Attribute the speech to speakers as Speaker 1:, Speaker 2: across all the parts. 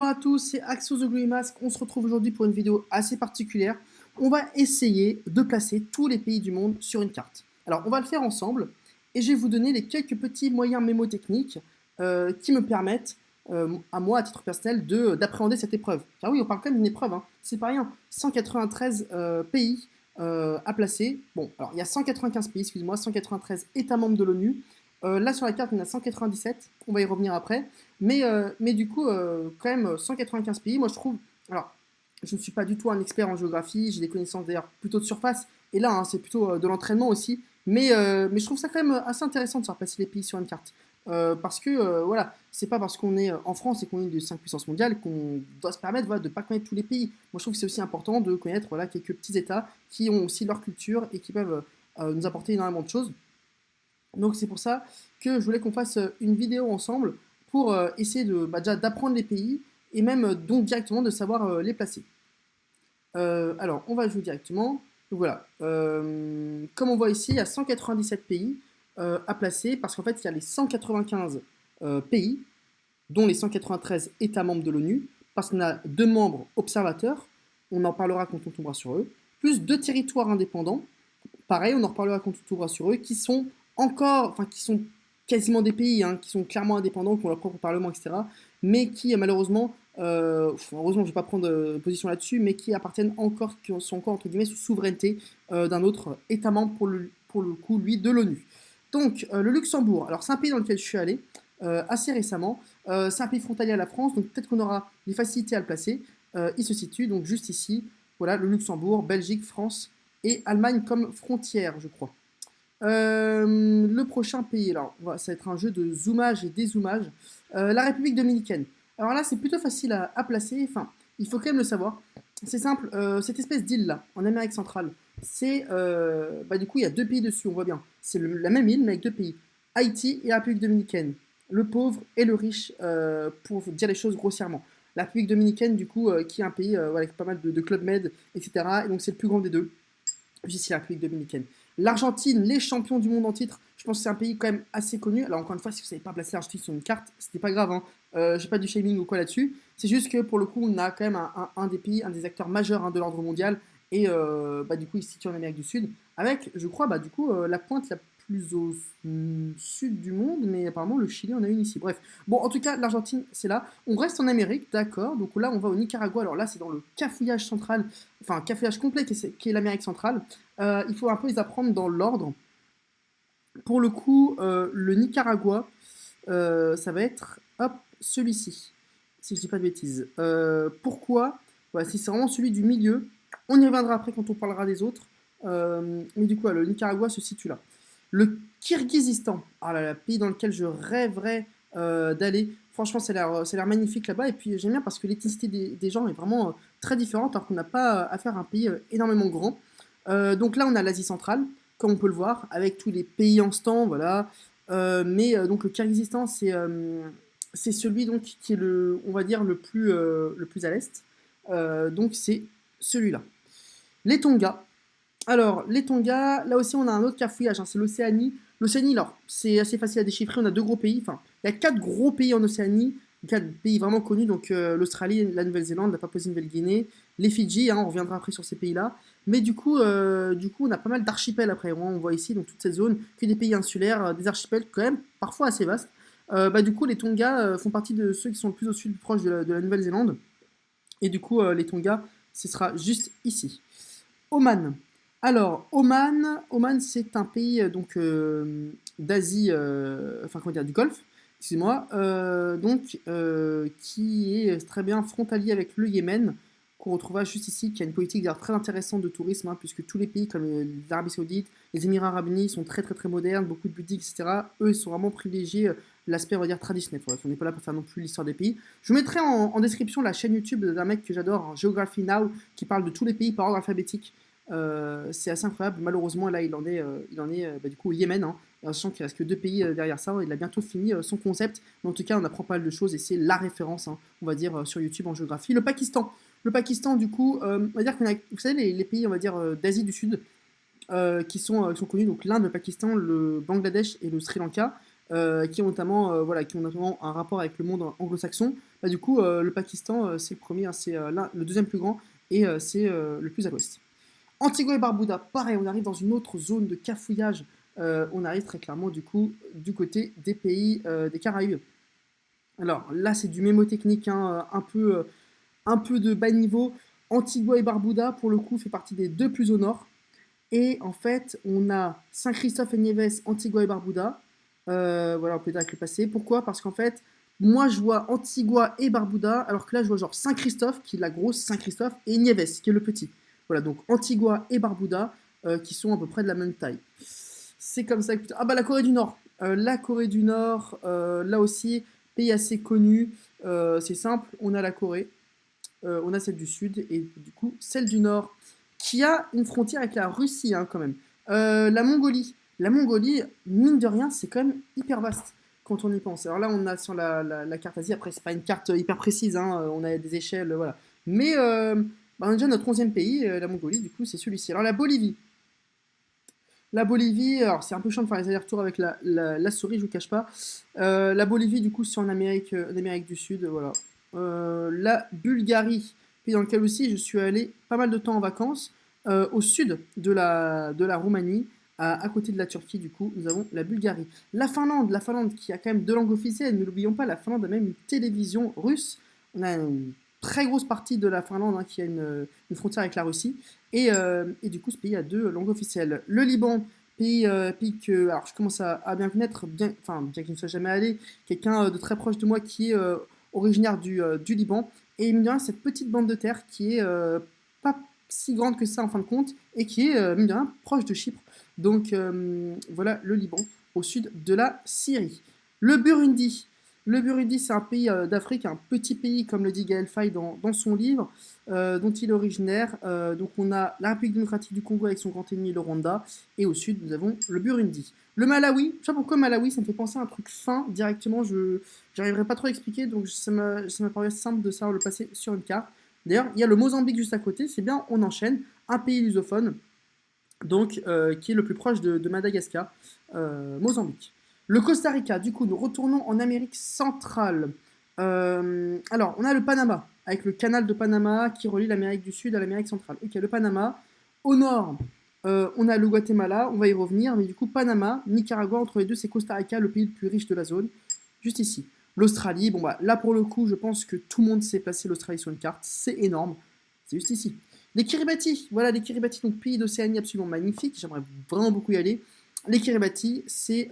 Speaker 1: Bonjour à tous, c'est Axios The Grey Mask. On se retrouve aujourd'hui pour une vidéo assez particulière. On va essayer de placer tous les pays du monde sur une carte. Alors, on va le faire ensemble et je vais vous donner les quelques petits moyens mémotechniques qui me permettent, à moi, à titre personnel, d'appréhender cette épreuve. Car oui, on parle quand même d'une épreuve, hein. C'est pas rien. 193 pays à placer. Bon, alors il y a 195 pays, excusez-moi, 193 États membres de l'ONU. Là, sur la carte, on a 197. On va y revenir après. Mais du coup, quand même, 195 pays, moi je trouve. Alors, je ne suis pas du tout un expert en géographie, j'ai des connaissances d'ailleurs plutôt de surface, et là, hein, c'est plutôt de l'entraînement aussi. Mais je trouve ça quand même assez intéressant de faire passer les pays sur une carte. Parce que, voilà, c'est pas parce qu'on est en France et qu'on est une des 5 puissances mondiales qu'on doit se permettre voilà, de ne pas connaître tous les pays. Moi, je trouve que c'est aussi important de connaître voilà, quelques petits États qui ont aussi leur culture et qui peuvent nous apporter énormément de choses. Donc c'est pour ça que je voulais qu'on fasse une vidéo ensemble pour essayer déjà d'apprendre les pays et même donc directement de savoir les placer. Alors on va jouer directement. Donc voilà. Comme on voit ici, il y a 197 pays à placer parce qu'en fait il y a les 195 pays, dont les 193 États membres de l'ONU, parce qu'on a deux membres observateurs, on en parlera quand on tombera sur eux, plus deux territoires indépendants. Pareil, on en reparlera quand on tournera sur eux, qui sont encore, enfin qui sont quasiment des pays, hein, qui sont clairement indépendants, qui ont leur propre parlement, etc., mais qui malheureusement, heureusement je ne vais pas prendre position là-dessus, mais qui appartiennent encore, qui sont encore entre guillemets sous souveraineté d'un autre État membre pour le coup, lui, de l'ONU. Donc le Luxembourg, alors c'est un pays dans lequel je suis allé assez récemment, c'est un pays frontalier à la France, donc peut-être qu'on aura des facilités à le placer. Il se situe donc juste ici, voilà, le Luxembourg, Belgique, France, et Allemagne comme frontière, je crois. Le prochain pays, alors, ça va être un jeu de zoomage et dézoomage. La République dominicaine. Alors là, c'est plutôt facile à placer. Enfin, il faut quand même le savoir. C'est simple, cette espèce d'île-là, en Amérique centrale, c'est. Du coup, il y a deux pays dessus, on voit bien. C'est la même île, mais avec deux pays. Haïti et la République dominicaine. Le pauvre et le riche, pour dire les choses grossièrement. La République dominicaine, du coup, qui est un pays voilà, avec pas mal de clubs med, etc. Et donc, c'est le plus grand des deux ici la République dominicaine. L'Argentine, les champions du monde en titre, je pense que c'est un pays quand même assez connu. Alors encore une fois, si vous ne savez pas placer l'Argentine sur une carte, c'était pas grave, hein. J'ai pas du shaming ou quoi là-dessus. C'est juste que pour le coup, on a quand même un des pays, un des acteurs majeurs hein, de l'ordre mondial. Et du coup, il se situe en Amérique du Sud. Avec, je crois, du coup, la pointe la plus au sud du monde. Mais apparemment, le Chili en a une ici. Bref. Bon, en tout cas, l'Argentine, c'est là. On reste en Amérique, d'accord. Donc là, on va au Nicaragua. Alors là, c'est dans le cafouillage central. Enfin, cafouillage complet qui est l'Amérique centrale. Il faut un peu les apprendre dans l'ordre. Pour le coup, le Nicaragua, ça va être hop, celui-ci, si je dis pas de bêtises. Pourquoi voilà, si c'est vraiment celui du milieu, on y reviendra après quand on parlera des autres. Mais du coup, le Nicaragua se situe là. Le Kirghizistan, ah là, là, pays dans lequel je rêverais d'aller. Franchement, ça a l'air magnifique là-bas. Et puis j'aime bien parce que l'ethnicité des gens est vraiment très différente, alors qu'on n'a pas affaire à un pays énormément grand. Donc là, on a l'Asie centrale, comme on peut le voir, avec tous les pays en stand, voilà. Donc le Kyrgyzstan, c'est celui donc qui est on va dire le plus à l'est. Donc c'est celui-là. Les Tonga. Alors les Tonga, là aussi on a un autre cafouillage, hein, c'est l'Océanie. L'Océanie, alors c'est assez facile à déchiffrer. On a deux gros pays. Enfin, il y a quatre gros pays en Océanie, quatre pays vraiment connus. Donc l'Australie, la Nouvelle-Zélande, la Papouasie-Nouvelle-Guinée, les Fidji. Hein, on reviendra après sur ces pays-là. Mais du coup, on a pas mal d'archipels après. On voit ici, donc toute cette zone, que des pays insulaires, des archipels quand même parfois assez vastes. Du coup, les Tonga font partie de ceux qui sont le plus au sud, plus proche de la Nouvelle-Zélande. Et du coup, les Tonga, ce sera juste ici. Oman. Alors, Oman c'est un pays d'Asie, enfin comment dire, du Golfe, excusez-moi, qui est très bien frontalier avec le Yémen, qu'on retrouvera juste ici, qui a une politique d'ailleurs très intéressante de tourisme, hein, puisque tous les pays comme l'Arabie Saoudite, les Émirats Arabes Unis sont très très très modernes, beaucoup de boutiques, etc. Eux, ils sont vraiment privilégiés l'aspect, on va dire, traditionnel. Bref, on n'est pas là pour faire non plus l'histoire des pays. Je vous mettrai en description la chaîne YouTube d'un mec que j'adore, hein, Geography Now, qui parle de tous les pays par ordre alphabétique. C'est assez incroyable. Malheureusement, là, il en est du coup au Yémen, hein, sachant qu'il reste que deux pays derrière ça. Il a bientôt fini son concept, mais en tout cas, on apprend pas mal de choses et c'est la référence, hein, on va dire, sur YouTube en géographie. Le Pakistan. Le Pakistan, du coup, on va dire qu'on a, vous savez, les pays, on va dire, d'Asie du Sud, qui sont connus, donc l'Inde, le Pakistan, le Bangladesh et le Sri Lanka, qui ont notamment un rapport avec le monde anglo-saxon. Du coup, le Pakistan, c'est le premier, hein, c'est le deuxième plus grand, et c'est le plus à l'ouest. Antigua et Barbuda, pareil, on arrive dans une autre zone de cafouillage. On arrive très clairement du coup du côté des pays des Caraïbes. Alors là, c'est du mémotechnique, hein, un peu de bas niveau. Antigua et Barbuda, pour le coup, fait partie des deux plus au nord. Et en fait, on a Saint-Christophe et Nieves, Antigua et Barbuda. Voilà, on peut dire avec le passé. Pourquoi? Parce qu'en fait, moi, je vois Antigua et Barbuda, alors que là, je vois genre Saint-Christophe, qui est la grosse Saint-Christophe, et Nieves, qui est le petit. Voilà, donc Antigua et Barbuda, qui sont à peu près de la même taille. C'est comme ça que... Ah bah la Corée du Nord. La Corée du Nord, là aussi, pays assez connu. C'est simple, on a la Corée, on a celle du Sud, et du coup, celle du Nord, qui a une frontière avec la Russie, hein, quand même. La Mongolie. La Mongolie, mine de rien, c'est quand même hyper vaste quand on y pense. Alors là, on a sur la carte Asie, après, c'est pas une carte hyper précise, hein, on a des échelles, voilà. Mais bah, on a déjà notre 11e pays, la Mongolie, du coup, c'est celui-ci. Alors la Bolivie. La Bolivie, alors c'est un peu chiant de faire les allers-retours avec la souris, je vous cache pas. La Bolivie, du coup, c'est en Amérique du Sud, voilà. La Bulgarie, pays dans lequel aussi je suis allé pas mal de temps en vacances, au sud de la Roumanie, à côté de la Turquie, du coup, nous avons la Bulgarie. La Finlande qui a quand même deux langues officielles, ne l'oublions pas, la Finlande a même une télévision russe. On a une très grosse partie de la Finlande, hein, qui a une frontière avec la Russie. Et du coup, ce pays a deux langues officielles. Le Liban, pays que alors, je commence à bien connaître, enfin, bien qu'il ne soit jamais allé, quelqu'un de très proche de moi qui est originaire du Liban. Et il me dit cette petite bande de terre qui est pas si grande que ça en fin de compte, et qui est, mine de rien, proche de Chypre. Donc voilà le Liban, au sud de la Syrie. Le Burundi. Le Burundi, c'est un pays d'Afrique, un petit pays, comme le dit Gaël Faye dans son livre, dont il est originaire. Donc on a la République démocratique du Congo avec son grand ennemi, le Rwanda, et au sud, nous avons le Burundi. Le Malawi, je sais pas pourquoi Malawi, ça me fait penser à un truc fin directement, je n'arriverai pas trop à expliquer, donc ça m'a paru simple de savoir le passer sur une carte. D'ailleurs, il y a le Mozambique juste à côté, c'est bien, on enchaîne, un pays lusophone, donc qui est le plus proche de Madagascar, Mozambique. Le Costa Rica, du coup, nous retournons en Amérique centrale. Alors, on a le Panama, avec le canal de Panama qui relie l'Amérique du Sud à l'Amérique centrale. Ok, le Panama. Au nord, on a le Guatemala, on va y revenir, mais du coup, Panama, Nicaragua, entre les deux, c'est Costa Rica, le pays le plus riche de la zone, juste ici. L'Australie, bon bah là pour le coup, je pense que tout le monde sait placer l'Australie sur une carte, c'est énorme, c'est juste ici. Les Kiribati, voilà les Kiribati, donc pays d'Océanie absolument magnifique, j'aimerais vraiment beaucoup y aller. Les Kiribati, c'est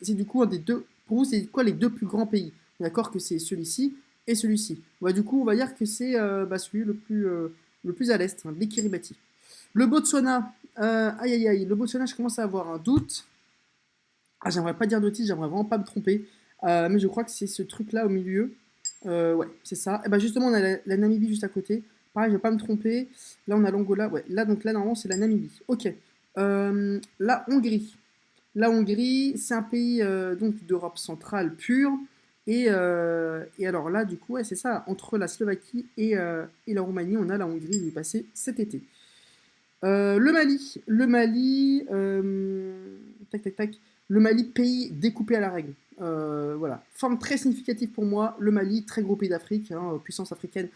Speaker 1: du coup un des deux, pour vous c'est quoi les deux plus grands pays? D'accord que c'est celui-ci et celui-ci. Ouais, du coup on va dire que c'est celui le plus à l'est, hein, les Kiribati. Le Botswana, aïe aïe aïe, le Botswana je commence à avoir un doute. Ah, j'aimerais pas dire de bêtises, j'aimerais vraiment pas me tromper. Mais je crois que c'est ce truc-là au milieu. Ouais, c'est ça. Et bah justement, on a la Namibie juste à côté. Pareil, je vais pas me tromper. Là, on a l'Angola. Ouais, là, donc là, normalement, c'est la Namibie. Ok. La Hongrie. La Hongrie, c'est un pays donc d'Europe centrale pure. Et alors là, du coup, ouais, c'est ça. Entre la Slovaquie et la Roumanie, on a la Hongrie. Je vais y passer cet été. Le Mali. Le Mali. Tac, tac, tac. Le Mali, pays découpé à la règle. Voilà. Forme très significative pour moi. Le Mali, très gros pays d'Afrique, hein, puissance africaine.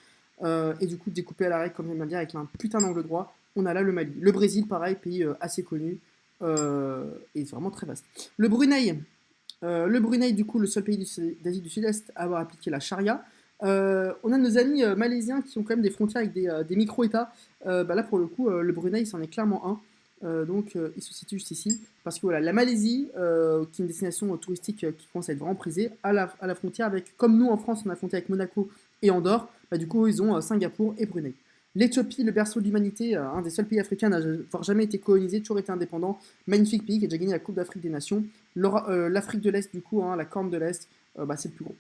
Speaker 1: Et du coup, découpé à la règle, comme j'aime bien dire, avec un putain d'angle droit. On a là le Mali. Le Brésil, pareil, pays assez connu. Et vraiment très vaste. Le Brunei. Le Brunei, du coup, le seul pays d'Asie du Sud-Est à avoir appliqué la charia. On a nos amis malaisiens qui ont quand même des frontières avec des micro-États. Bah là, pour le coup, le Brunei, c'en est clairement un. Donc, il se situe juste ici. Parce que voilà, la Malaisie, qui est une destination touristique qui commence à être vraiment prisée, à la frontière avec, comme nous en France, on a la frontière avec Monaco et Andorre, bah, du coup, ils ont Singapour et Brunei. L'Éthiopie, le berceau de l'humanité, un des seuls pays africains à n'avoir jamais été colonisé, toujours été indépendant. Magnifique pays qui a déjà gagné la Coupe d'Afrique des Nations. L'Afrique de l'Est, du coup, hein, la Corne de l'Est, bah, c'est le plus gros.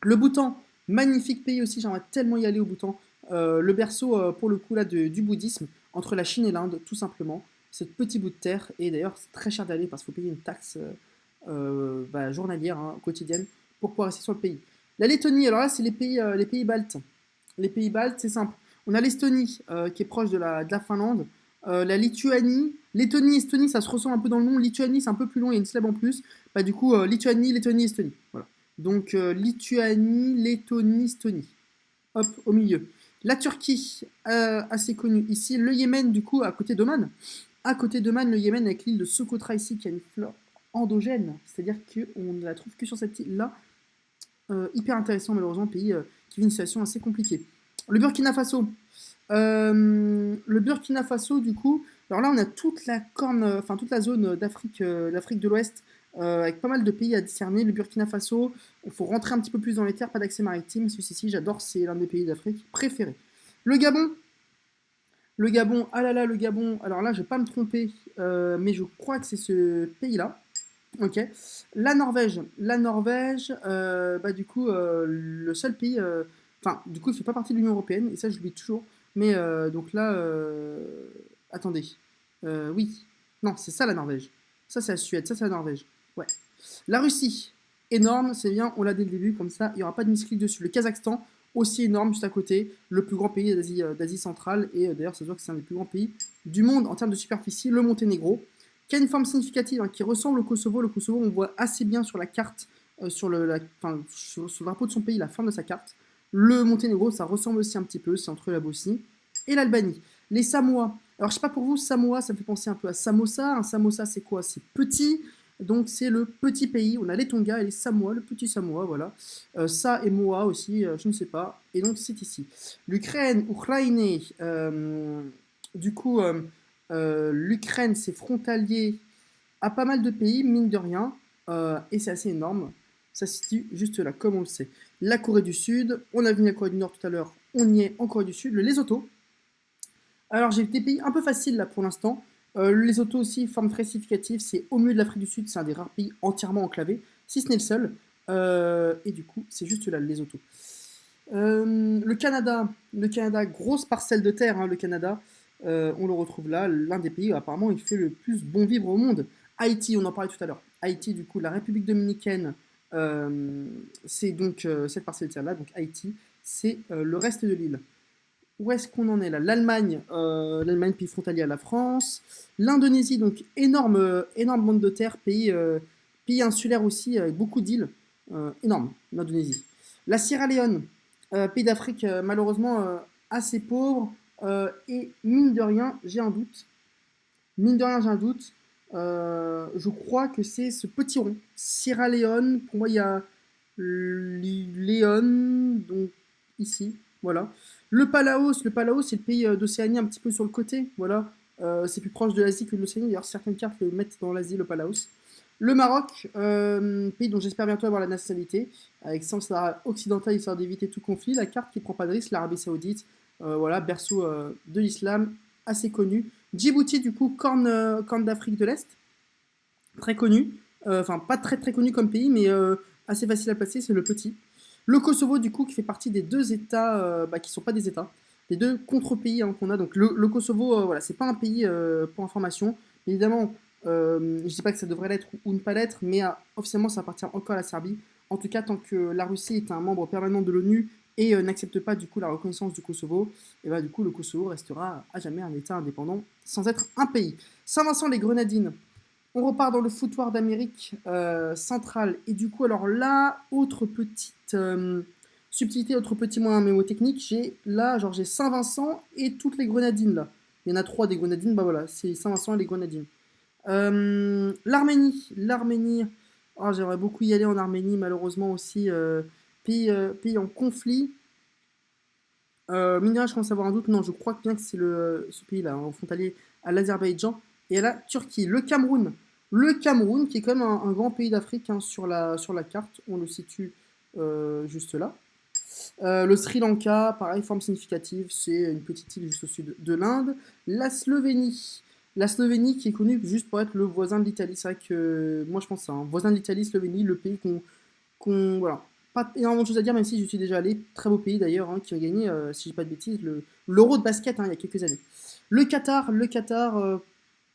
Speaker 1: Le Bhoutan, magnifique pays aussi, j'aimerais tellement y aller au Bhoutan. Le berceau, pour le coup, là, du bouddhisme, entre la Chine et l'Inde, tout simplement. Ce petit bout de terre, et d'ailleurs, c'est très cher d'aller parce qu'il faut payer une taxe journalière, hein, quotidienne, pour pouvoir rester sur le pays. La Lettonie, alors là, c'est les pays baltes. Les pays baltes, c'est simple. On a l'Estonie, qui est proche de la Finlande. La Lituanie, Lettonie, Estonie, ça se ressent un peu dans le nom. Lituanie, c'est un peu plus long, il y a une syllabe en plus. Bah, du coup, Lituanie, Lettonie, Estonie. Voilà. Donc Lituanie, Lettonie, Estonie. Hop, au milieu. La Turquie, assez connue ici. Le Yémen, du coup, à côté d'Oman. À côté d'Oman, le Yémen, avec l'île de Socotra ici, qui a une flore endogène. C'est-à-dire qu'on ne la trouve que sur cette île-là. Hyper intéressant, malheureusement, pays qui vit une situation assez compliquée. Le Burkina Faso. Le Burkina Faso, du coup, alors là, on a toute la corne, enfin toute la zone d'Afrique de l'Ouest, avec pas mal de pays à discerner. Le Burkina Faso, il faut rentrer un petit peu plus dans les terres, pas d'accès maritime. Celui-ci, j'adore, c'est l'un des pays d'Afrique préférés. Le Gabon, ah là là, le Gabon. Alors là, je vais pas me tromper, mais je crois que c'est ce pays-là. Ok. La Norvège, bah du coup, le seul pays, enfin, du coup, il fait pas partie de l'Union européenne, et ça, je l'oublie toujours. Mais donc là, attendez, oui, non, c'est ça la Norvège. Ça, c'est la Suède, ça, c'est la Norvège. Ouais. La Russie, énorme, c'est bien, on l'a dès le début, comme ça, il n'y aura pas de misclic dessus. Le Kazakhstan, aussi énorme, juste à côté, le plus grand pays d'Asie centrale, et d'ailleurs, ça se voit que c'est un des plus grands pays du monde en termes de superficie, le Monténégro qui a une forme significative, hein, qui ressemble au Kosovo. Le Kosovo, on voit assez bien sur la carte, sur le drapeau de son pays, la forme de sa carte. Le Monténégro, ça ressemble aussi un petit peu, c'est entre la Bosnie et l'Albanie. Les Samoa. Alors, je sais pas pour vous, Samoa, ça me fait penser un peu à Samosa. Un Samosa, c'est quoi? C'est petit. Donc, c'est le petit pays. On a les Tonga et les Samoa, le petit Samoa, voilà. Ça et Moa aussi, je ne sais pas. Et donc, c'est ici. L'Ukraine, Ukraine, du coup, l'Ukraine, c'est frontalier à pas mal de pays, mine de rien, et c'est assez énorme. Ça se situe juste là, comme on le sait. La Corée du Sud, on a vu la Corée du Nord tout à l'heure, on y est en Corée du Sud. Le Lesotho, alors j'ai des pays un peu faciles là pour l'instant. Le Lesotho aussi, forme très significative, c'est au milieu de l'Afrique du Sud, c'est un des rares pays entièrement enclavés, si ce n'est le seul. Et du coup, c'est juste là, le Lesotho. Le Canada, grosse parcelle de terre, hein, le Canada, on le retrouve là, l'un des pays où apparemment il fait le plus bon vivre au monde. Haïti, on en parlait tout à l'heure. Haïti, du coup, la République dominicaine, c'est donc cette parcelle de terre-là, donc Haïti, c'est le reste de l'île. Où est-ce qu'on en est là? L'Allemagne, pays frontalier à la France. L'Indonésie, donc énorme bande de terre, pays insulaire aussi, avec beaucoup d'îles. Énorme, l'Indonésie. La Sierra Leone, pays d'Afrique malheureusement assez pauvre. Et mine de rien, j'ai un doute. Mine de rien, j'ai un doute. Je crois que c'est ce petit rond. Sierra Leone, pour moi, il y a Léon, donc ici, voilà. Le Palaos, c'est le pays d'Océanie un petit peu sur le côté, voilà. C'est plus proche de l'Asie que de l'Océanie, d'ailleurs certaines cartes le mettent dans l'Asie, le Palaos. Le Maroc, pays dont j'espère bientôt avoir la nationalité, avec sans Sahara occidental, histoire d'éviter tout conflit. La carte qui prend pas de risque, l'Arabie Saoudite, voilà, berceau de l'islam, assez connu. Djibouti, du coup, corne d'Afrique de l'Est, très connu. Enfin, pas très très connu comme pays, mais assez facile à placer, c'est le petit. Le Kosovo, du coup, qui fait partie des deux États qui ne sont pas des États, des deux contre-pays hein, qu'on a. Donc le Kosovo, voilà, c'est pas un pays pour information. Évidemment, je dis pas que ça devrait l'être ou ne pas l'être, mais officiellement, ça appartient encore à la Serbie. En tout cas, tant que la Russie est un membre permanent de l'ONU et n'accepte pas du coup la reconnaissance du Kosovo, et bah, du coup le Kosovo restera à jamais un État indépendant sans être un pays. Saint-Vincent les Grenadines, on repart dans le foutoir d'Amérique centrale. Et du coup, alors là, autre petite subtilité, autre petit moyen mémotechnique, j'ai Saint-Vincent et toutes les grenadines là. Il y en a trois des grenadines, bah voilà, c'est Saint-Vincent et les grenadines. L'Arménie, oh, j'aimerais beaucoup y aller en Arménie, malheureusement aussi, pays en conflit. Mine de rien, je commence à avoir un doute. Non, je crois bien que c'est ce pays-là, en frontalier à l'Azerbaïdjan et à la Turquie. Le Cameroun, qui est quand même un grand pays d'Afrique hein, sur la carte, on le situe juste là. Le Sri Lanka, pareil, forme significative, c'est une petite île juste au sud de l'Inde. La Slovénie qui est connue juste pour être le voisin de l'Italie. C'est vrai que moi je pense que c'est un voisin de l'Italie, Slovénie, le pays voilà, pas énormément de choses à dire, même si je suis déjà allé. Très beau pays d'ailleurs, hein, qui a gagné, si je dis pas de bêtises, l'Euro de basket hein, il y a quelques années. Le Qatar, où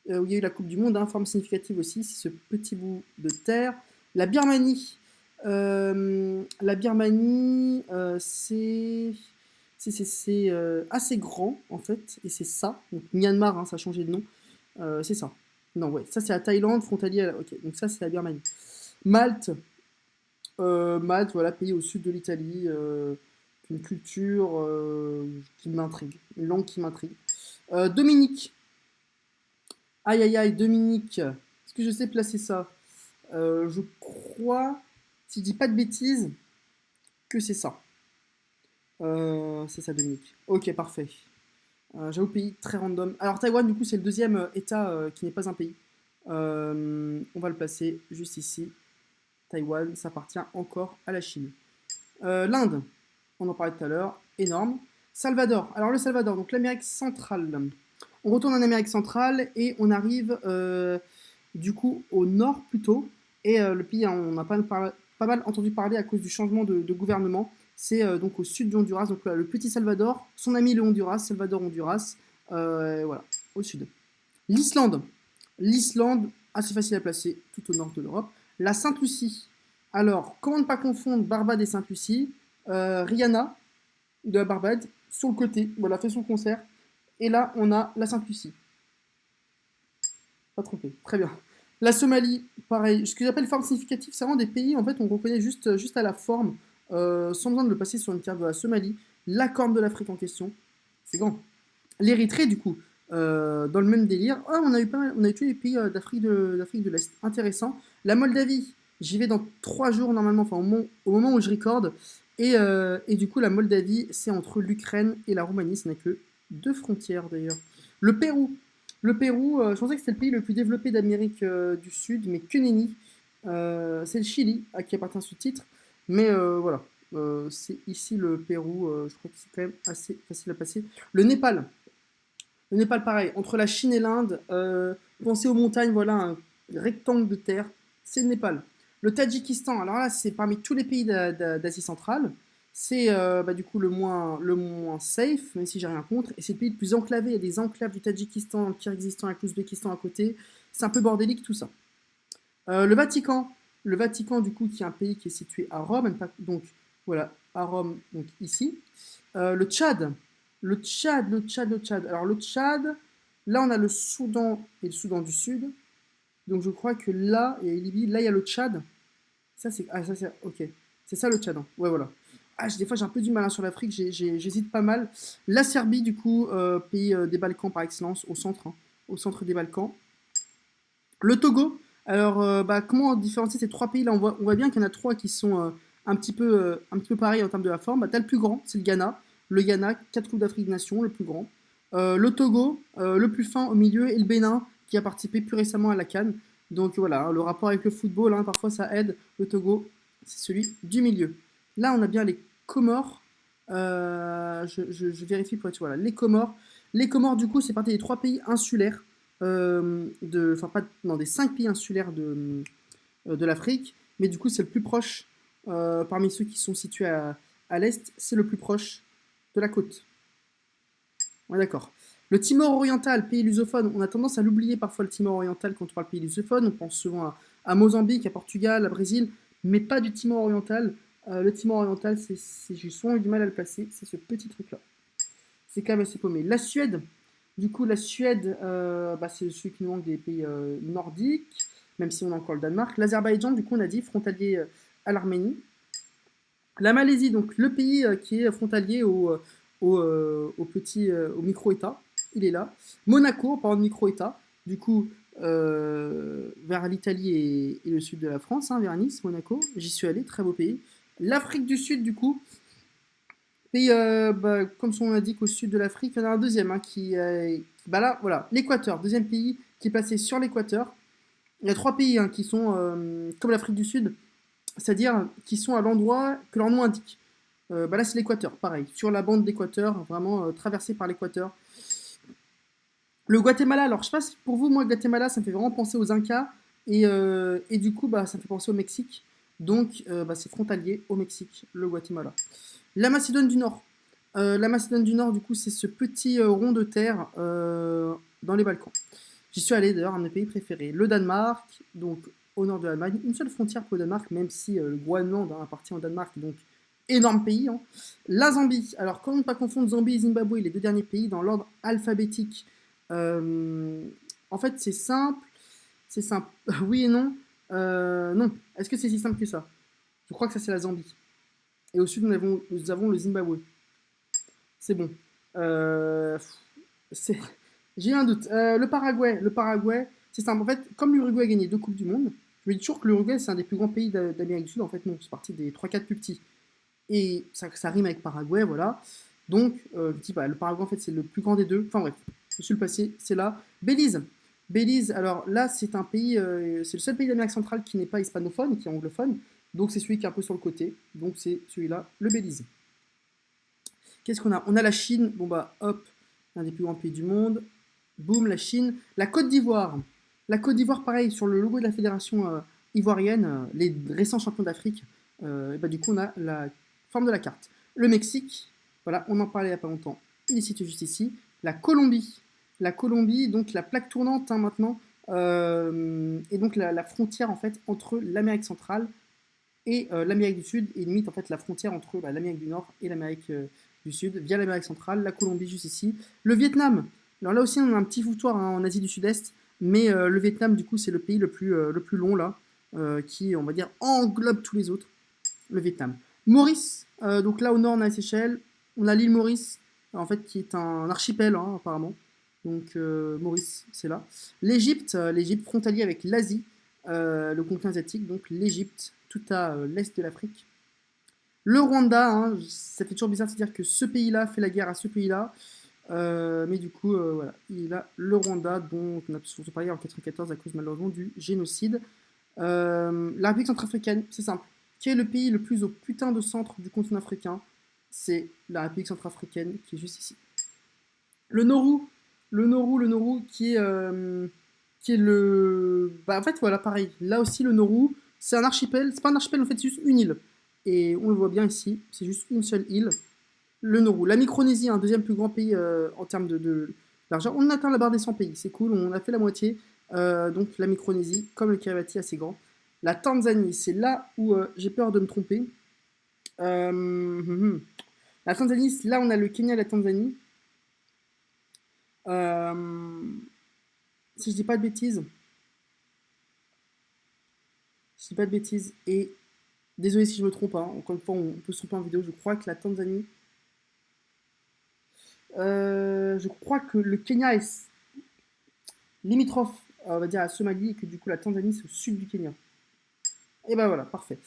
Speaker 1: il y a eu la Coupe du Monde, hein, forme significative aussi, c'est ce petit bout de terre. La Birmanie, c'est assez grand en fait, et c'est ça. Donc Myanmar, hein, ça a changé de nom. C'est ça. Non, ouais, ça c'est la Thaïlande, frontalier. Ok, donc ça c'est la Birmanie. Malte, Malte, voilà, pays au sud de l'Italie, une culture qui m'intrigue, une langue qui m'intrigue. Dominique, aïe aïe aïe, Dominique, est-ce que je sais placer ça? Je crois, si je dis pas de bêtises, que c'est ça. C'est ça, Dominique. Ok, parfait. J'avoue, pays très random. Alors, Taïwan, du coup, c'est le deuxième État qui n'est pas un pays. On va le placer juste ici. Taïwan, ça appartient encore à la Chine. L'Inde, on en parlait tout à l'heure, énorme. Salvador, alors le Salvador, donc l'Amérique centrale. On retourne en Amérique centrale et on arrive du coup au nord plutôt. Et le pays, hein, on a pas mal entendu parler à cause du changement de gouvernement. C'est donc au sud du Honduras, donc le petit Salvador, son ami le Honduras, Salvador Honduras, voilà, au sud. L'Islande, l'Islande, assez facile à placer, tout au nord de l'Europe. La Sainte-Lucie, alors comment ne pas confondre Barbade et Sainte-Lucie? Rihanna de la Barbade, sur le côté, voilà, fait son concert. Et là, on a la Sainte-Lucie. Pas trompé, très bien. La Somalie, pareil. Ce que j'appelle forme significative, c'est vraiment des pays, en fait, on reconnaît juste à la forme, sans besoin de le passer sur une carte de la Somalie. La Corne de l'Afrique en question, c'est grand. L'Érythrée, du coup, dans le même délire. Oh, on a eu pas mal, on a eu tous les pays d'Afrique de l'Est. Intéressant. La Moldavie, j'y vais dans 3 jours normalement, enfin au moment où je recorde. Et du coup, la Moldavie, c'est entre l'Ukraine et la Roumanie. Ce n'est que 2 frontières d'ailleurs. Le Pérou. Le Pérou, je pensais que c'était le pays le plus développé d'Amérique du Sud, mais que nenni. C'est le Chili à qui appartient ce titre. Mais voilà, c'est ici le Pérou. Je crois que c'est quand même assez facile à passer. Le Népal. Le Népal, pareil, entre la Chine et l'Inde, pensez aux montagnes, voilà un rectangle de terre, c'est le Népal. Le Tadjikistan, alors là, c'est parmi tous les pays d'Asie centrale, c'est bah, du coup le moins safe, même si j'ai rien contre, et c'est le pays le plus enclavé. Il y a des enclaves du Tadjikistan, le Kyrgyzstan avec l'Ouzbékistan à côté, c'est un peu bordélique tout ça. Le Vatican, du coup, qui est un pays qui est situé à Rome, donc voilà, à Rome, donc ici. Le Tchad, le Tchad. Alors le Tchad, là on a le Soudan et le Soudan du Sud. Donc je crois que là, il y a Libye, là il y a le Tchad. Ça c'est, ok. C'est ça le Tchad, hein. Ouais, voilà. Ah, des fois j'ai un peu du mal hein, sur l'Afrique, j'hésite pas mal. La Serbie, du coup, pays des Balkans par excellence, hein, au centre des Balkans. Le Togo, alors bah, comment différencier ces 3 pays là on voit bien qu'il y en a 3 qui sont un petit peu pareils en termes de la forme. Bah, t'as le plus grand, c'est le Ghana. Le Ghana, 4 Coupes d'Afrique des Nations, le plus grand. Le Togo, le plus fin au milieu, et le Bénin, qui a participé plus récemment à la CAN. Donc voilà, hein, le rapport avec le football, hein, parfois ça aide. Le Togo, c'est celui du milieu. Là, on a bien les Comores. Je vérifie pour être voilà. Les Comores. Les Comores, du coup, c'est parti des 3 pays insulaires enfin pas, non, des 5 pays insulaires de l'Afrique, mais du coup c'est le plus proche parmi ceux qui sont situés à l'est, c'est le plus proche de la côte. Ouais, d'accord. Le Timor oriental, pays lusophone, on a tendance à l'oublier parfois le Timor oriental quand on parle pays lusophone, on pense souvent à Mozambique, à Portugal, à Brésil, mais pas du Timor oriental. Le Timor oriental, j'ai souvent eu du mal à le placer, c'est ce petit truc-là. C'est quand même assez paumé. La Suède, du coup, la Suède, bah, c'est celui qui nous manque des pays nordiques, même si on a encore le Danemark. L'Azerbaïdjan, du coup, on a dit, frontalier à l'Arménie. La Malaisie, donc le pays qui est frontalier au micro-État, il est là. Monaco, en parlant de micro-État, du coup, vers l'Italie et le sud de la France, hein, vers Nice, Monaco. J'y suis allé, très beau pays. L'Afrique du Sud, du coup, pays, bah, comme son nom l'indique, au sud de l'Afrique, il y en a un deuxième hein, bah là, voilà, l'Équateur, deuxième pays qui est placé sur l'Équateur. Il y a 3 pays hein, qui sont comme l'Afrique du Sud, c'est-à-dire qui sont à l'endroit que leur nom indique. Bah là, c'est l'Équateur, pareil, sur la bande d'Équateur, vraiment traversée par l'Équateur. Le Guatemala, alors je sais pas si pour vous, moi, le Guatemala, ça me fait vraiment penser aux Incas, et du coup, bah, ça me fait penser au Mexique. Donc, bah, c'est frontalier au Mexique, le Guatemala. La Macédoine du Nord. La Macédoine du Nord, du coup, c'est ce petit rond de terre dans les Balkans. J'y suis allé d'ailleurs, un de mes pays préférés. Le Danemark, donc au nord de l'Allemagne. Une seule frontière pour le Danemark, même si le Groenland hein, appartient au Danemark, donc énorme pays. Hein. La Zambie. Alors, comment ne pas confondre Zambie et Zimbabwe, les 2 derniers pays dans l'ordre alphabétique. En fait, c'est simple. C'est simple. Oui et non. Non. Est-ce que c'est si simple que ça? Je crois que ça, c'est la Zambie. Et au sud, nous avons le Zimbabwe. C'est bon. Euh, c'est- J'ai un doute. Le Paraguay, c'est simple. En fait, comme l'Uruguay a gagné 2 Coupes du Monde, je me dis toujours que l'Uruguay, c'est un des plus grands pays d'Amérique du Sud. En fait, non, c'est parti des 3-4 plus petits. Et ça rime avec Paraguay, voilà. Donc, je dis, bah, le Paraguay, en fait, c'est le plus grand des deux. Enfin bref, je suis le passé, c'est là. Belize. Belize, alors là, c'est un pays, c'est le seul pays d'Amérique centrale qui n'est pas hispanophone, qui est anglophone. Donc, c'est celui qui est un peu sur le côté. Donc, c'est celui-là, le Belize. Qu'est-ce qu'on a? On a la Chine. Bon, bah, hop, un des plus grands pays du monde. Boum, la Chine. La Côte d'Ivoire. La Côte d'Ivoire, pareil, sur le logo de la fédération ivoirienne, les récents champions d'Afrique, et bah, du coup, on a la forme de la carte. Le Mexique, voilà, on en parlait il n'y a pas longtemps, il est situé juste ici. La Colombie. La Colombie, donc la plaque tournante hein, maintenant, et donc la frontière en fait entre l'Amérique centrale et l'Amérique du Sud, et limite en fait la frontière entre bah, l'Amérique du Nord et l'Amérique du Sud, via l'Amérique centrale, la Colombie juste ici. Le Vietnam, alors là aussi on a un petit foutoir hein, en Asie du Sud-Est, mais le Vietnam du coup c'est le pays le plus long là, qui on va dire englobe tous les autres, le Vietnam. Maurice, donc là au nord on a les Seychelles, on a l'île Maurice, en fait qui est un archipel hein, apparemment, donc Maurice c'est là. L'Égypte, l'Égypte frontalier avec l'Asie, le continent asiatique, donc l'Égypte, tout à l'est de l'Afrique. Le Rwanda, hein, ça fait toujours bizarre de se dire que ce pays-là fait la guerre à ce pays-là, mais du coup, voilà, il a le Rwanda, dont on a surtout parlé en 1994 à cause malheureusement du génocide. La République centrafricaine, c'est simple. Qui est le pays le plus au putain de centre du continent africain? C'est la République centrafricaine qui est juste ici. Le Nauru, le Nauru qui est le. Bah, en fait, voilà, pareil. Là aussi, le Nauru, c'est un archipel. C'est pas un archipel, en fait, c'est juste une île. Et on le voit bien ici, c'est juste une seule île, le Nauru. La Micronésie, un deuxième plus grand pays en termes de l'argent. On atteint la barre des 100 pays, c'est cool, on a fait la moitié. Donc la Micronésie, comme le Kiribati, assez grand. La Tanzanie, c'est là où j'ai peur de me tromper. La Tanzanie, là on a le Kenya et la Tanzanie. Euh, si je dis pas de bêtises, si je dis pas de bêtises, et désolé si je me trompe, hein, encore une fois on peut se tromper en vidéo, je crois que la Tanzanie, je crois que le Kenya est limitrophe, on va dire, à Somalie, et que du coup la Tanzanie c'est au sud du Kenya. Et ben voilà, parfait.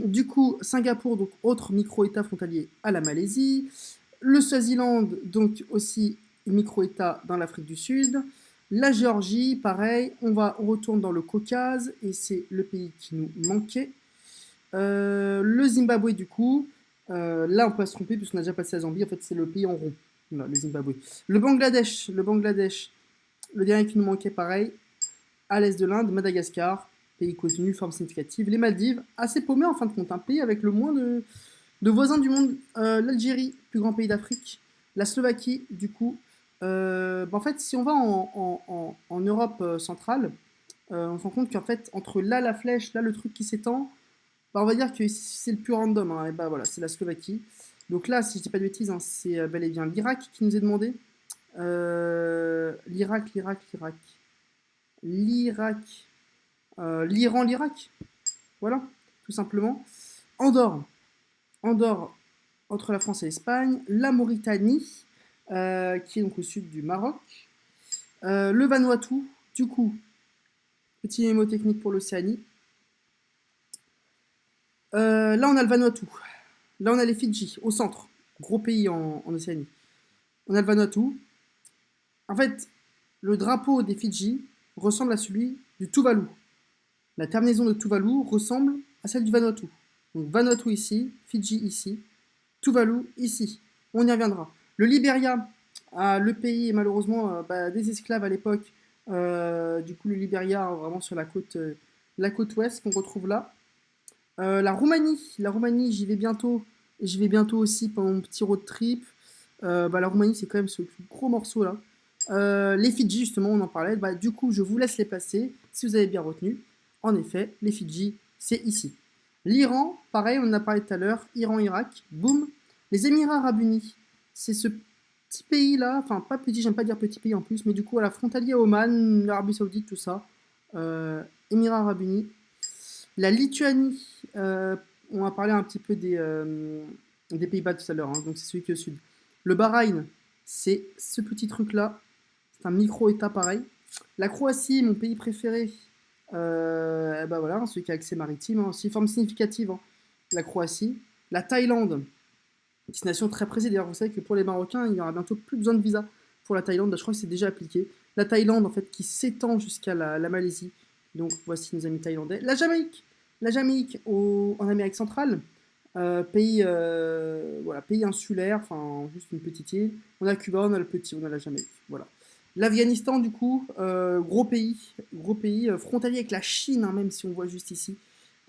Speaker 1: Du coup, Singapour, donc autre micro-État frontalier à la Malaisie. Le Swaziland, donc aussi micro-État dans l'Afrique du Sud. La Géorgie, pareil, on retourne dans le Caucase, et c'est le pays qui nous manquait. Le Zimbabwe, du coup, là on peut se tromper puisqu'on a déjà passé la Zambie, en fait c'est le pays en rond, voilà, le Zimbabwe. Le dernier qui nous manquait, pareil, à l'est de l'Inde, Madagascar, pays connu, forme significative. Les Maldives, assez paumé en fin de compte, un pays avec le moins de voisins du monde. L'Algérie, plus grand pays d'Afrique. La Slovaquie, du coup. En fait, si on va en Europe centrale, on se rend compte qu'en fait, entre là la flèche, là le truc qui s'étend, bah, on va dire que c'est le plus random. Hein, et bah voilà, c'est la Slovaquie. Donc là, si je dis pas de bêtises, hein, c'est bel et bien l'Irak qui nous est demandé. L'Irak, l'Iran, l'Irak. Voilà, tout simplement. Andorre, Andorre entre la France et l'Espagne. La Mauritanie, qui est donc au sud du Maroc. Le Vanuatu, du coup, petit mémo technique pour l'Océanie. Là, on a le Vanuatu. Là, on a les Fidji, au centre. Gros pays en Océanie. On a le Vanuatu. En fait, le drapeau des Fidji ressemble à celui du Tuvalu. La terminaison de Tuvalu ressemble à celle du Vanuatu. Donc Vanuatu ici, Fidji ici, Tuvalu ici. On y reviendra. Le Libéria, le pays malheureusement des esclaves à l'époque. Du coup, le Libéria, vraiment sur la côte ouest qu'on retrouve là. La Roumanie, j'y vais bientôt. Et j'y vais bientôt aussi pendant mon petit road trip. La Roumanie, c'est quand même ce gros morceau là. Les Fidji, justement, on en parlait. Du coup, je vous laisse les passer si vous avez bien retenu. En effet, les Fidji, c'est ici. L'Iran, pareil, on en a parlé tout à l'heure. Iran-Irak, boum. Les Émirats Arabes Unis, c'est ce petit pays là. Enfin, pas petit, j'aime pas dire petit pays en plus, mais du coup, à la frontalier à Oman, l'Arabie Saoudite, tout ça. Émirats Arabes Unis. La Lituanie, on a parlé un petit peu des Pays-Bas tout à l'heure, hein, donc c'est celui qui est au sud. Le Bahreïn, c'est ce petit truc-là. C'est un micro-État pareil. La Croatie, mon pays préféré, bah voilà, celui qui a accès maritime, hein, aussi forme significative, hein, la Croatie. La Thaïlande, destination très pressée. D'ailleurs, vous savez que pour les Marocains, il n'y aura bientôt plus besoin de visa pour la Thaïlande. Je crois que c'est déjà appliqué. La Thaïlande, en fait, qui s'étend jusqu'à la Malaisie. Donc, voici nos amis thaïlandais. La Jamaïque. La Jamaïque en Amérique centrale. Pays, voilà, pays insulaire, enfin, juste une petite île. On a Cuba, on a le petit, on a la Jamaïque. Voilà. L'Afghanistan, du coup, gros pays frontalier avec la Chine, hein, même si on voit juste ici.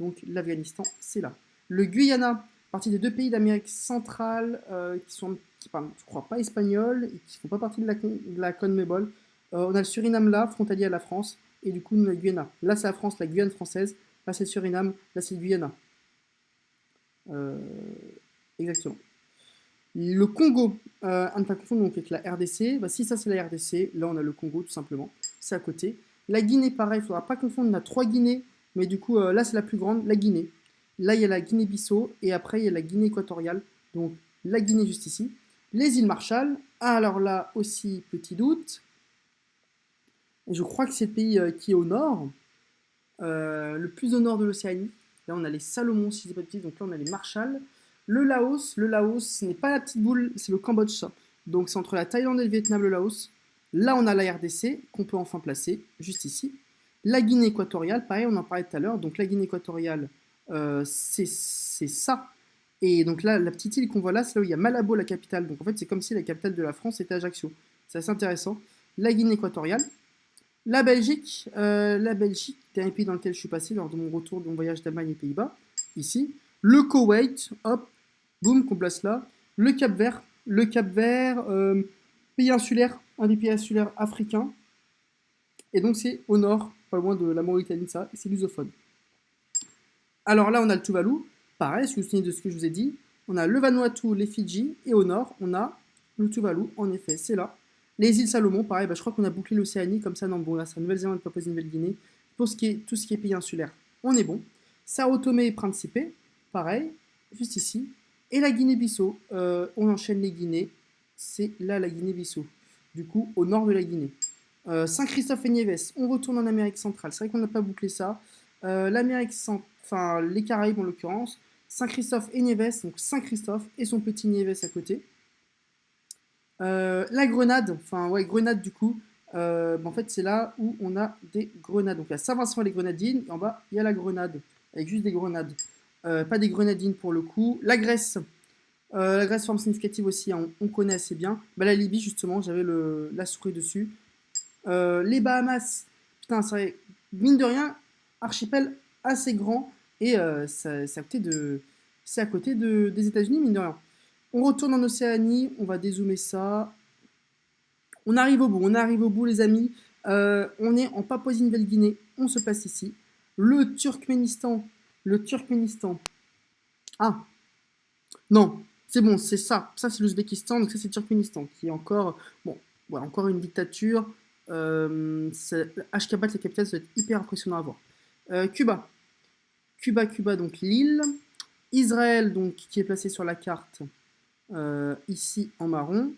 Speaker 1: Donc, l'Afghanistan, c'est là. Le Guyana, partie des deux pays d'Amérique centrale qui parlent, je crois, pas espagnol et qui ne font pas partie de la CONMEBOL. On a le Suriname là, frontalier à la France, et du coup, on a le Guyana. Là, c'est la France, la Guyane française. Là, c'est le Suriname, là, c'est le Guyana. Euh, exactement. Le Congo, à ne pas confondre donc avec la RDC. Bah, si ça, c'est la RDC, là, on a le Congo, tout simplement. C'est à côté. La Guinée, pareil, il ne faudra pas confondre. On a trois Guinées, mais du coup, là, c'est la plus grande, la Guinée. Là, il y a la Guinée-Bissau et après, il y a la Guinée équatoriale. Donc, la Guinée juste ici. Les îles Marshall. Alors là aussi, petit doute. Et je crois que c'est le pays qui est au nord, le plus au nord de l'Océanie. Là, on a les Salomon, si je dis pas de bêtises. Donc là, on a les Marshall. Le Laos, ce n'est pas la petite boule, c'est le Cambodge, ça. Donc c'est entre la Thaïlande et le Vietnam, le Laos. Là, on a la RDC, qu'on peut enfin placer, juste ici. La Guinée équatoriale, pareil, on en parlait tout à l'heure. Donc la Guinée équatoriale, c'est ça. Et donc là, la petite île qu'on voit là, c'est là où il y a Malabo, la capitale. Donc en fait, c'est comme si la capitale de la France était Ajaccio. C'est assez intéressant. La Guinée équatoriale. La Belgique, dernier pays dans lequel je suis passé lors de mon retour de mon voyage d'Allemagne et Pays-Bas, ici. Le Koweït, hop, boum, qu'on place là. Le Cap-Vert, pays insulaire, un des pays insulaires africains. Et donc c'est au nord, pas loin de la Mauritanie, ça, c'est lusophone. Alors là, on a le Tuvalu, pareil, si vous vous souvenez de ce que je vous ai dit. On a le Vanuatu, les Fidji, et au nord, on a le Tuvalu, en effet, c'est là. Les îles Salomon, pareil, bah, je crois qu'on a bouclé l'Océanie, comme ça, non, bon, là, c'est la Nouvelle-Zélande, Papouasie-Nouvelle-Guinée. Pour tout ce qui est pays insulaire, on est bon. Sao Tomé et Principe, pareil, juste ici. Et la Guinée-Bissau, on enchaîne les Guinées, c'est là la Guinée-Bissau, du coup, au nord de la Guinée. Saint-Christophe et Nieves, on retourne en Amérique centrale, c'est vrai qu'on n'a pas bouclé ça. L'Amérique centrale, enfin les Caraïbes en l'occurrence, Saint-Christophe et Nieves, donc Saint-Christophe et son petit Nieves à côté. La Grenade, enfin ouais, Grenade du coup, en fait c'est là où on a des grenades. Donc il y a Saint-Vincent et les Grenadines, et en bas il y a la Grenade, avec juste des grenades. Pas des grenadines pour le coup. La Grèce forme significative aussi, hein, on connaît assez bien. Bah, la Libye justement, j'avais la souris dessus. Les Bahamas, putain, c'est vrai, mine de rien, archipel assez grand, et c'est à côté des États-Unis, mine de rien. On retourne en Océanie, on va dézoomer ça. On arrive au bout, les amis. On est en Papouasie-Nouvelle-Guinée, on se place ici. Le Turkménistan. Ah, non, c'est bon, c'est ça. Ça, c'est l'Ouzbékistan, donc ça, c'est le Turkménistan, qui est encore, bon, voilà, encore une dictature. Ashgabat, la capitale, ça va être hyper impressionnant à voir. Cuba. Cuba, donc l'île. Israël, donc, qui est placé sur la carte ici en marron.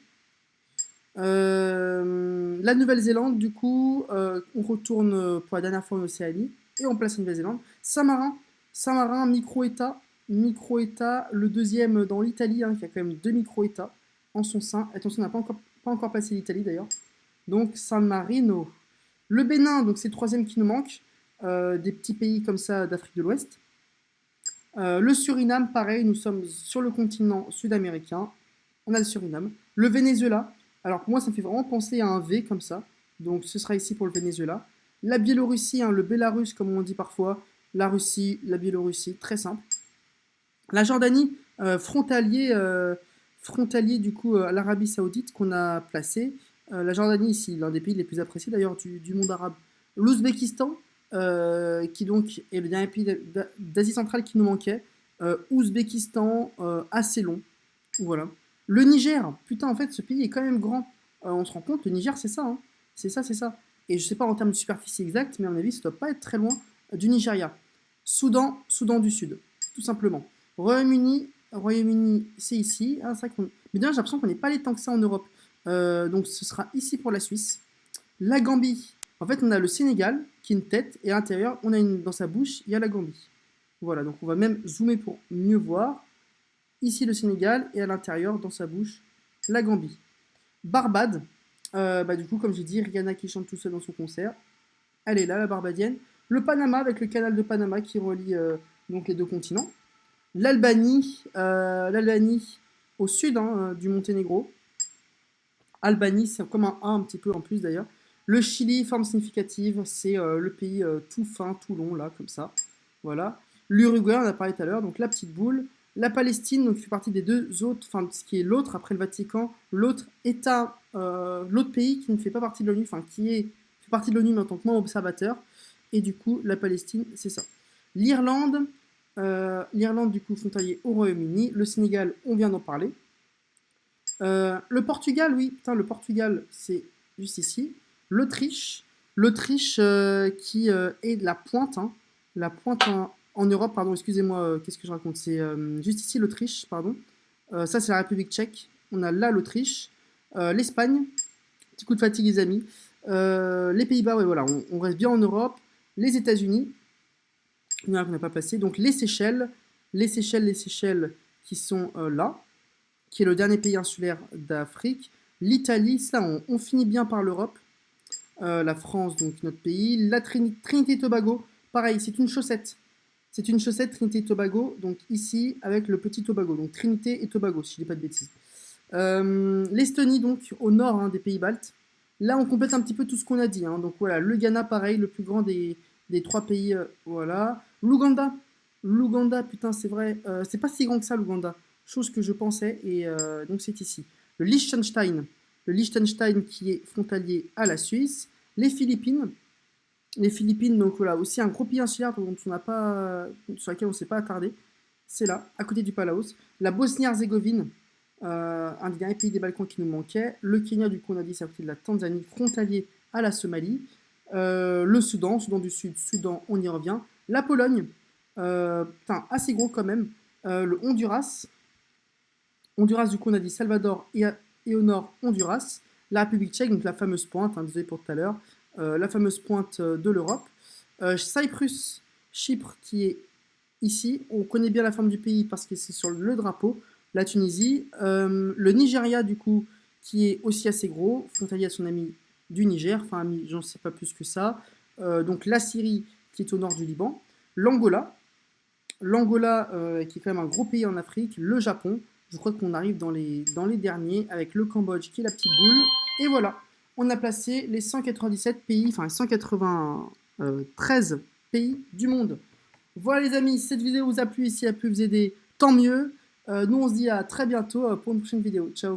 Speaker 1: La Nouvelle-Zélande, du coup, on retourne pour la dernière fois en Océanie et on place la Nouvelle-Zélande. Saint-Marin, micro-État, le deuxième dans l'Italie, hein, qui a quand même deux micro-États en son sein. Attention, on n'a pas encore placé l'Italie d'ailleurs. Donc San Marino. Le Bénin, donc c'est le troisième qui nous manque. Des petits pays comme ça d'Afrique de l'Ouest. Le Suriname, pareil, nous sommes sur le continent sud-américain. On a le Suriname. Le Venezuela. Alors pour moi, ça me fait vraiment penser à un V comme ça. Donc ce sera ici pour le Venezuela. La Biélorussie, hein, le Bélarus comme on dit parfois. La Russie, la Biélorussie, très simple. La Jordanie, frontalier du coup à l'Arabie Saoudite qu'on a placé. La Jordanie ici, l'un des pays les plus appréciés d'ailleurs du monde arabe. L'Ouzbékistan, qui donc est le dernier pays d'Asie centrale qui nous manquait. Ouzbékistan, assez long. Voilà. Le Niger, putain, en fait, ce pays est quand même grand. On se rend compte, le Niger, c'est ça, hein. C'est ça. Et je sais pas en termes de superficie exacte, mais à mon avis, ça doit pas être très loin du Nigeria. Soudan, Soudan du Sud, tout simplement. Royaume-Uni, Royaume-Uni, c'est ici. Ah, c'est vrai mais déjà, j'ai l'impression qu'on n'est pas les tant que ça en Europe. Donc ce sera ici pour la Suisse. La Gambie. En fait, on a le Sénégal qui est une tête et à l'intérieur, on a dans sa bouche, il y a la Gambie. Voilà, donc on va même zoomer pour mieux voir. Ici le Sénégal et à l'intérieur, dans sa bouche, la Gambie. Barbade. Du coup, comme j'ai dit, Rihanna qui chante tout seul dans son concert. Elle est là, la Barbadienne. Le Panama avec le canal de Panama qui relie donc les deux continents. L'Albanie au sud du Monténégro. Albanie, c'est comme un A un petit peu en plus d'ailleurs. Le Chili, forme significative, c'est le pays tout fin, tout long, là, comme ça. Voilà. L'Uruguay, on a parlé tout à l'heure, donc la petite boule. La Palestine, donc, fait partie des deux autres, enfin, ce qui est l'autre, après le Vatican, l'autre État, l'autre pays qui ne fait pas partie de l'ONU, enfin, fait partie de l'ONU, mais en tant que membre observateur. Et du coup, la Palestine, c'est ça. L'Irlande, du coup, frontalier au Royaume-Uni. Le Sénégal, on vient d'en parler. Le Portugal, oui, putain, le Portugal, c'est juste ici. L'Autriche, qui est de la pointe en Europe, pardon, excusez-moi, qu'est-ce que je raconte? C'est juste ici l'Autriche, pardon. Ça, c'est la République tchèque. On a là l'Autriche, l'Espagne, petit coup de fatigue, les amis. Les Pays-Bas, ouais, voilà, on reste bien en Europe. Les États-Unis, on n'a pas passé. Donc les Seychelles qui sont là, qui est le dernier pays insulaire d'Afrique. L'Italie, ça, on finit bien par l'Europe. La France, donc notre pays. La Trinité et Tobago, pareil, c'est une chaussette. C'est une chaussette Trinité et Tobago, donc ici avec le petit Tobago. Donc Trinité et Tobago, si je dis pas de bêtises. L'Estonie, donc au nord des pays baltes. Là, on complète un petit peu tout ce qu'on a dit. Donc voilà, le Ghana, pareil, le plus grand des trois pays. Voilà. L'Ouganda, putain, c'est vrai. C'est pas si grand que ça, l'Ouganda. Chose que je pensais, et donc c'est ici. Le Liechtenstein qui est frontalier à la Suisse. Les Philippines, donc voilà, aussi un gros pays insulaire sur laquelle on ne s'est pas attardé. C'est là, à côté du Palaos. La Bosnie-Herzégovine, un des derniers pays des Balkans qui nous manquait. Le Kenya, du coup, on a dit, c'est à côté de la Tanzanie, frontalier à la Somalie. Le Soudan du Sud, Soudan, on y revient. La Pologne, assez gros quand même. Le Honduras, du coup, on a dit Salvador et au nord, Honduras. La République tchèque, donc la fameuse pointe, désolé pour tout à l'heure, la fameuse pointe de l'Europe. Cyprus, Chypre, qui est ici. On connaît bien la forme du pays parce que c'est sur le drapeau. La Tunisie. Le Nigeria, du coup, qui est aussi assez gros, frontalier à son ami du Niger. Enfin, ami, j'en sais pas plus que ça. Donc la Syrie, qui est au nord du Liban. L'Angola, qui est quand même un gros pays en Afrique. Le Japon. Je crois qu'on arrive dans les derniers avec le Cambodge qui est la petite boule. Et voilà, on a placé les 197 pays, enfin 193 pays du monde. Voilà les amis, si cette vidéo vous a plu, si elle a pu vous aider, tant mieux. Nous on se dit à très bientôt pour une prochaine vidéo. Ciao.